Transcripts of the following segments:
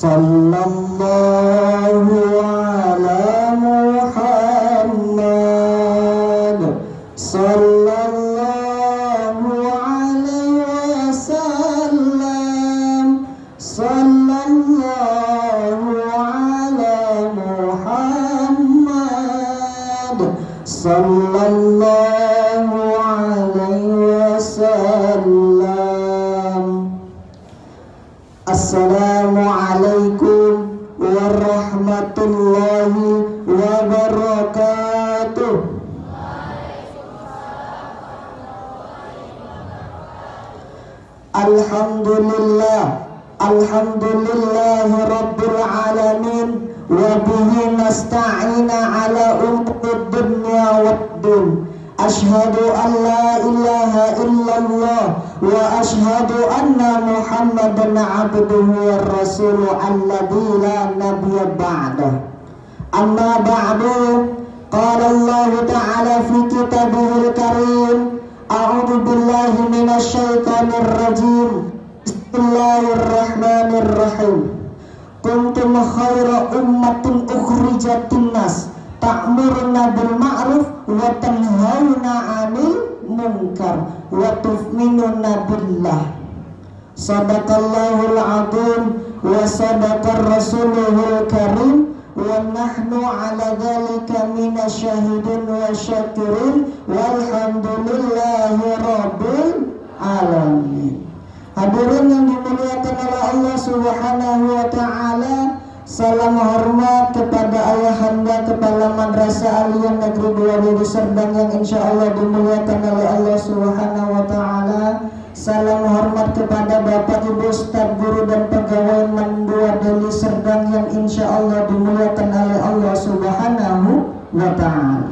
Sallallahu ala Muhammad. Sallallahu alaihi wasallam. Sallallahu ala Muhammad. Sallallahu alaihi wasallam. Assalamualaikum warahmatullahi wabarakatuh. Alhamdulillah, alhamdulillahi rabbil alamin, wa bihi nasta'ina ala umuri dunya waddin. Ashhadu an la ilaha illallah wa ashhadu anna Muhammadan abduhu wa rasuluhu alladzi la nabiyya ba'dah. Amma ba'du, qala Allah ta'ala fi kitabihil karim, a'udzu billahi minasy syaithanir rajim. Bismillahirrahmanirrahim. Kuntum khaira ummatin ukhrijat linnas ta'muruna bil ma'ruf wa tanhauna 'anil munkar wa tu'minuna billah. Shadaqallahul 'azim wa sadaqar rasuluhul karim wa nahnu 'ala dzalika minasyahidin wa syakirin walhamdulillahi rabbil alamin. Hadirin yang dimuliakan oleh Allah Subhanahu wa taala, salam hormat kepada ayahanda Kepala Madrasah Aliyah Negeri 2 Deli Serdang yang insya Allah dimuliakan oleh Allah Subhanahu wa taala. Salam hormat kepada Bapak Ibu Ustaz Guru dan Pegawai Men 2 Deli Serdang yang insya Allah dimuliakan oleh Allah Subhanahu wa taala.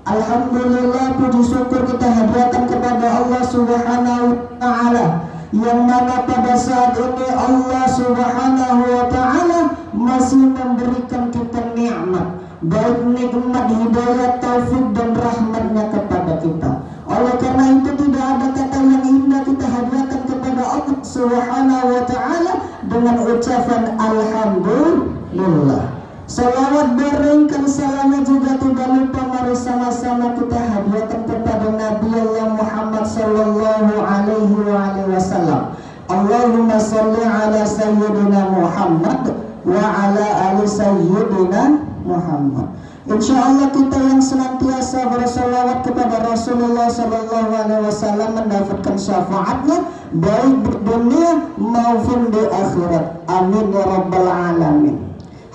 Alhamdulillah, puji syukur kita hadirkan kepada Allah Subhanahu wa taala, yang mana pada saat ini Allah Subhanahu wa ta'ala masih memberikan kita nikmat, baik nikmat hidayah, taufik dan rahmatnya kepada kita. Oleh karena itu tidak ada kata yang indah kita hadirkan kepada Allah Subhanahu wa ta'ala dengan ucapan alhamdulillah. Salawat beringkan salamnya juga tidak lupa, mari sama-sama kita hadiahkan kepada Nabi Allah Muhammad sallallahu alaihi wasallam. Allahumma salli ala sayyidina Muhammad wa ala ali sayyidina Muhammad. Insyaallah kita yang senantiasa bersalawat kepada Rasulullah sallallahu alaihi wasallam mendapatkan syafaatnya baik di dunia maupun di akhirat. Amin ya rabbal alamin.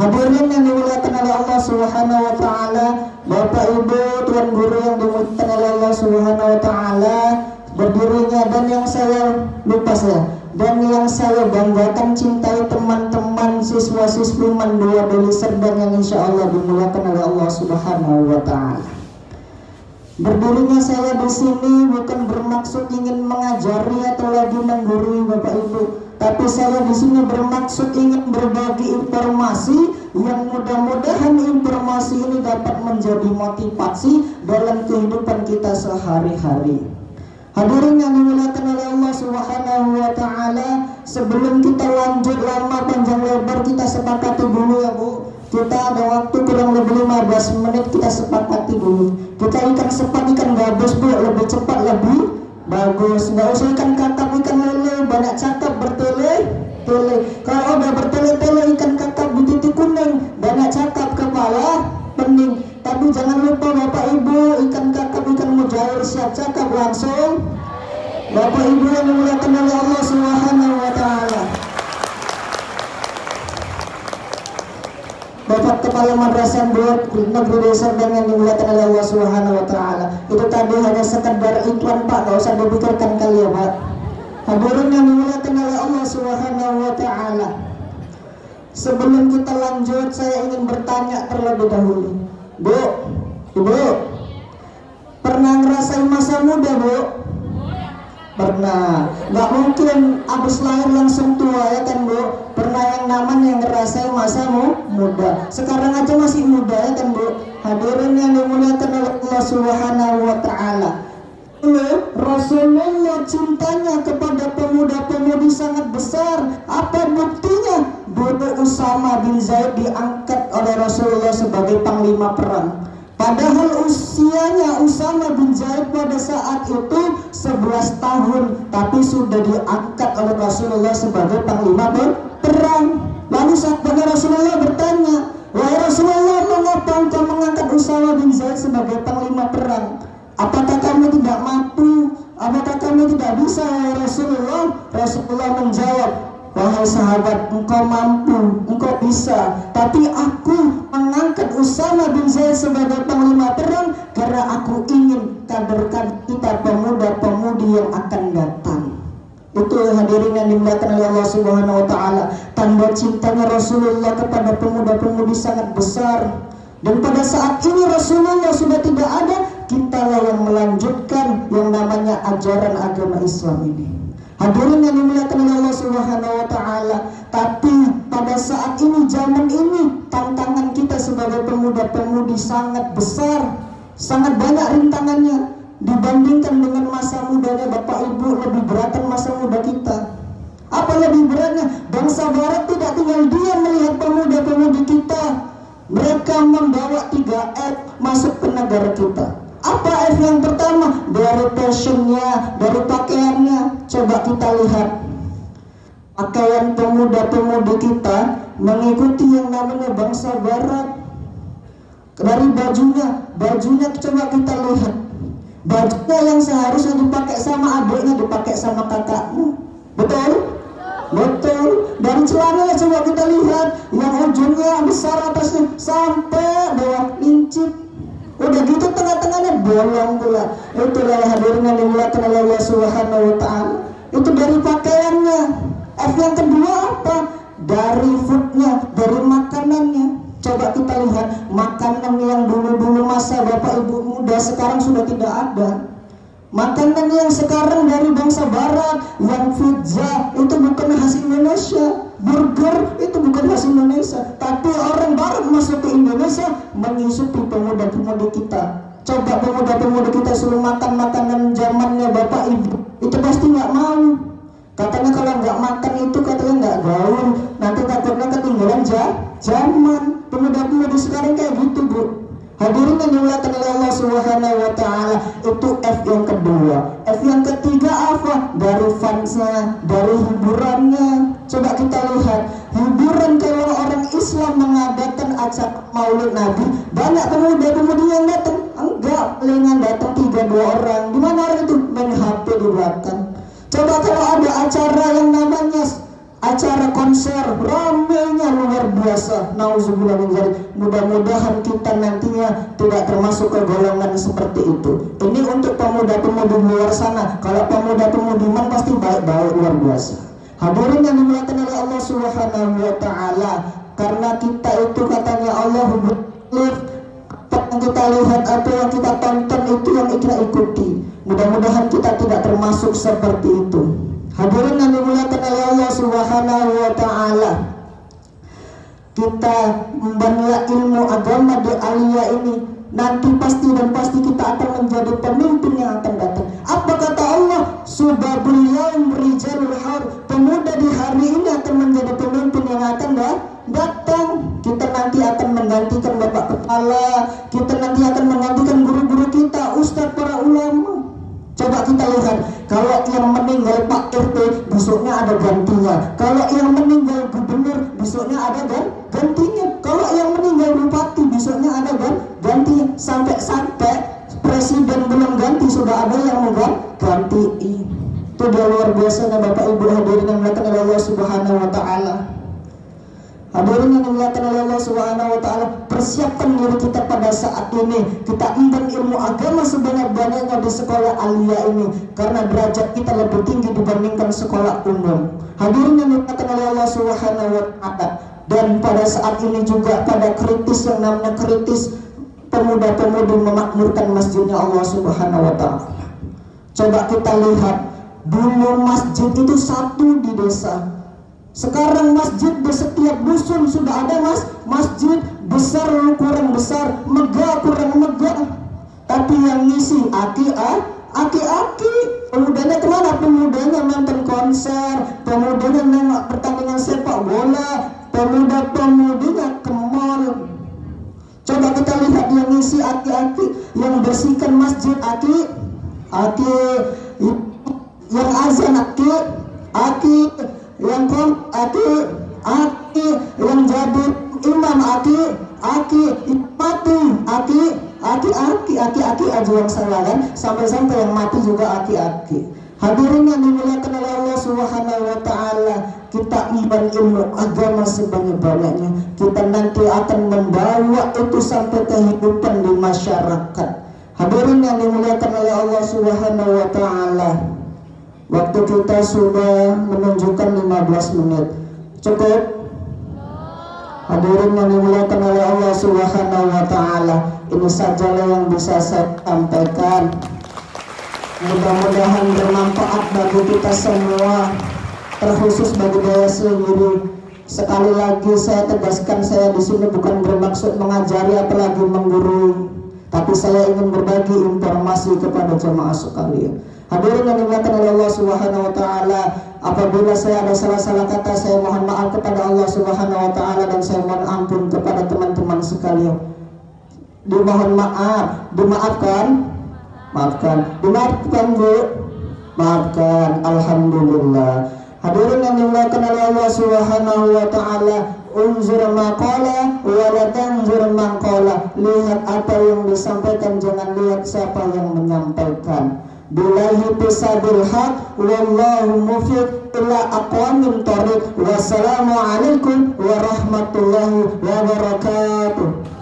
Hadirin yang dimuliakan oleh Allah Subhanahu wa taala, Bapak Ibu, Tuan Guru yang dimuliakan oleh Allah Subhanahu wa taala, berdirinya dan yang saya banggakan, cintai teman-teman siswa-siswi Men 2 Deli Serdang yang insya Allah dimuliakan oleh Allah Subhanahu wa taala. Berdirinya saya di sini bukan bermaksud ingin mengajari atau lagi menggurui Bapak Ibu, tapi saya di sini bermaksud ingin berbagi informasi yang mudah-mudahan informasi ini dapat menjadi motivasi dalam kehidupan kita sehari-hari. Hadirin yang dimuliakan oleh Allah Subhanahu wa taala, sebelum kita lanjut lama panjang lebar, kita sepakati dulu ya Bu. Kita ada waktu kurang lebih 15 menit, kita sepakati dulu. Kita ikan gabus Bu, lebih cepat lebih bagus. Nggak usah ikan kakap, ikan lele, banyak cakap bertele. Kalau udah bertele-tele ikan kakap di titik kuning, banyak cakap kepala pening. Tapi jangan lupa Bapak Ibu, ikan kakap, ikan mujair siap cakap langsung. Bapak Ibu yang dimuliakan oleh Allah Subhanahu wa taala. Bapak Kepala Madrasah Negeri Desa yang dimuliakan oleh Allah Subhanahu wa taala. Itu tadi hanya sekedar iklan Pak, enggak usah dipikirkan kali ya Pak. Hadirin yang dimuliakan oleh Allah Subhanahu wa taala. Sebelum kita lanjut, saya ingin bertanya terlebih dahulu. Bu, Ibu, pernah ngerasain masa muda, Bu? Pernah. Nggak mungkin abis lahir langsung tua ya kan Bu. Pernah yang namanya ngerasain masa muda. Sekarang aja masih muda ya kan Bu. Hadirin yang dimuliakan oleh Allah Subhanahu wa taala. Rasulullah cintanya kepada pemuda-pemudi sangat besar. Apa buktinya? dulu Usama bin Zaid diangkat oleh Rasulullah sebagai panglima perang. Padahal usianya Usama bin Zaid pada saat itu 11 tahun, tapi sudah diangkat oleh Rasulullah sebagai panglima perang. Lalu saat Rasulullah bertanya, "Wahai Rasulullah, mengapa engkau mengangkat Usama bin Zaid sebagai panglima perang? Apakah kamu tidak mampu? Apakah kamu tidak bisa, wahai Rasulullah?" Rasulullah menjawab, "Wahai sahabat, engkau mampu, engkau bisa. Tapi aku mengangkat Usama bin Zaid sebagai panglima perang karena aku ingin kaderkan kita pemuda-pemudi yang akan datang." Itu hadirin yang dimuliakan oleh Allah Subhanahu wa taala. Tanda cintanya Rasulullah kepada pemuda-pemudi sangat besar. Dan pada saat ini Rasulullah sudah tidak ada, kitalah yang melanjutkan yang namanya ajaran agama Islam ini. Hadirin yang dimuliakan oleh Allah Subhanahu wa taala. Tapi pada saat ini, zaman ini, tantangan kita sebagai pemuda-pemudi sangat besar, sangat banyak rintangannya. Dibandingkan dengan masa mudanya Bapak Ibu, lebih beratan masa muda kita. Apa lebih beratnya? Bangsa Barat tidak tinggal diam melihat pemuda-pemudi kita. Mereka membawa 3F masuk ke negara kita. Apa F yang pertama? Dari fashionnya, dari pakaiannya. Coba kita lihat pakaian pemuda-pemudi kita mengikuti yang namanya bangsa Barat. Dari bajunya coba kita lihat. Bajunya yang seharusnya dipakai sama adiknya dipakai sama kakaknya. Betul? Betul. Dan celananya coba kita lihat, yang ujungnya besar atasnya sampai bawah lincip. Udah gitu tengah-tengahnya bolong pula. Itulah hadirin yang dimuliakan oleh Allah Subhanahu wa taala. Itu dari pakaiannya. F yang kedua apa? Dari foodnya, dari makanannya. Coba kita lihat makanan yang dulu-dulu masa Bapak Ibu muda sekarang sudah tidak ada. Makanan yang sekarang dari bangsa Barat, yang pizza itu bukan khas Indonesia, burger itu bukan khas Indonesia, tapi orang Barat masuk ke Indonesia mengisupi pemuda-pemudi kita. Coba pemuda-pemudi kita suruh makan makanan zamannya Bapak Ibu, itu pasti nggak mau. Katanya kalau nggak makan itu katanya nggak gaul, nanti takutnya ketinggalan zaman. Pemuda-pemudi sekarang kayak gitu, Bu. Hadirin yang dimuliakan oleh Allah Subhanahu wa taala, itu F yang kedua. F yang ketiga apa? Dari fansnya, dari hiburannya. Coba kita lihat hiburan kalau orang Islam mengadakan acara Maulid Nabi, banyak pemuda-pemudi yang datang. Enggak, palingan datang 3-2 orang. Di mana orang itu? Main HP di belakang. Coba kalau ada acara yang namanya acara konser, ramainya luar biasa. Nauzubillah min dzalik. Mudah-mudahan kita nantinya tidak termasuk ke golongan seperti itu. Ini untuk pemuda-pemudi luar sana. Kalau pemuda-pemudi man pasti baik-baik luar biasa. Hadirin yang dimuliakan oleh Allah Subhanahu wa taala, karena kita itu katanya Allah apa yang kita lihat atau yang kita tonton itu yang kita ikuti. Mudah-mudahan kita tidak termasuk seperti itu. Hadirin yang dimuliakan oleh Allah Subhanahu wa taala, kita membangun ilmu agama di Aliyah ini, nanti pasti kita akan menjadi pemimpin yang akan datang. Apa kata Allah? Subabul yaum rijalul har, pemuda di hari ini akan menjadi pemimpin yang akan datang. Kita nanti akan menggantikan bapak kepala, kita nanti akan menggantikan guru-guru kita, ustadz, para ulama. Coba kita lihat, kalau yang meninggal Pak RT, besoknya ada gantinya. Kalau yang meninggal gubernur, besoknya ada gantinya. Kalau yang meninggal bupati, besoknya ada gantinya. Sampai presiden belum ganti, sudah ada yang mengganti. Itu dia luar biasanya Bapak Ibu hadirin yang dimuliakan oleh Allah Subhanahu wa taala. Hadirin yang dimuliakan oleh Allah Subhanahu wa taala, persiapkan diri kita pada saat ini. Kita emban ilmu agama sebanyak-banyaknya di sekolah Aliyah ini, karena derajat kita lebih tinggi dibandingkan sekolah umum. Hadirin yang dimuliakan oleh Allah Subhanahu wa taala. Dan pada saat ini juga pada kritis yang namanya kritis pemuda-pemudi memakmurkan masjidnya Allah Subhanahu wa taala. Coba kita lihat, dulu masjid itu satu di desa. Sekarang masjid di setiap dusun sudah ada masjid, besar kurang besar, megah kurang megah. Tapi yang ngisi aki-aki. Pemudanya kemana? Pemudanya nonton konser, pemudanya nengok pertandingan sepak bola, pemuda-pemudinya ke mall. Coba kita lihat yang ngisi aki-aki, yang bersihkan masjid aki, yang azan aki, yang aki, yang jadi imam aki, mati, aja yang salah kan, sampai yang mati juga aki. Hadirin yang dimuliakan oleh Allah Subhanahu wa taala, kita iman ilmu agama sebanyak-banyaknya, kita nanti akan membawa itu sampai kehidupan di masyarakat. Hadirin yang dimuliakan oleh Allah Subhanahu wa taala, waktu kita sudah menunjukkan 15 menit. Cukup? Hadirin yang dimuliakan oleh Allah Subhanahu wa taala, ini sajalah yang bisa saya sampaikan. Mudah-mudahan bermanfaat bagi kita semua, terkhusus bagi saya sendiri. Sekali lagi saya tegaskan, saya di sini bukan bermaksud mengajari apalagi menggurui, tapi saya ingin berbagi informasi kepada jemaah sekalian. Hadirin yang dimuliakan oleh Allah Subhanahu wa taala, apabila saya ada salah-salah kata, saya mohon maaf kepada Allah Subhanahu wa taala dan saya mohon ampun kepada teman-teman sekalian. Dimohon maaf, dimaafkan. Dimaafkan Bu, maafkan, alhamdulillah. Hadirin yang dimuliakan oleh Allah Subhanahu wa taala, unzur maqala wa la tanzur maqala. Lihat apa yang disampaikan, jangan lihat siapa yang menyampaikan. Billahi bisabil haq wallahu mufiq ila aqwamit thariq. Wassalamualaikum warahmatullahi wabarakatuh.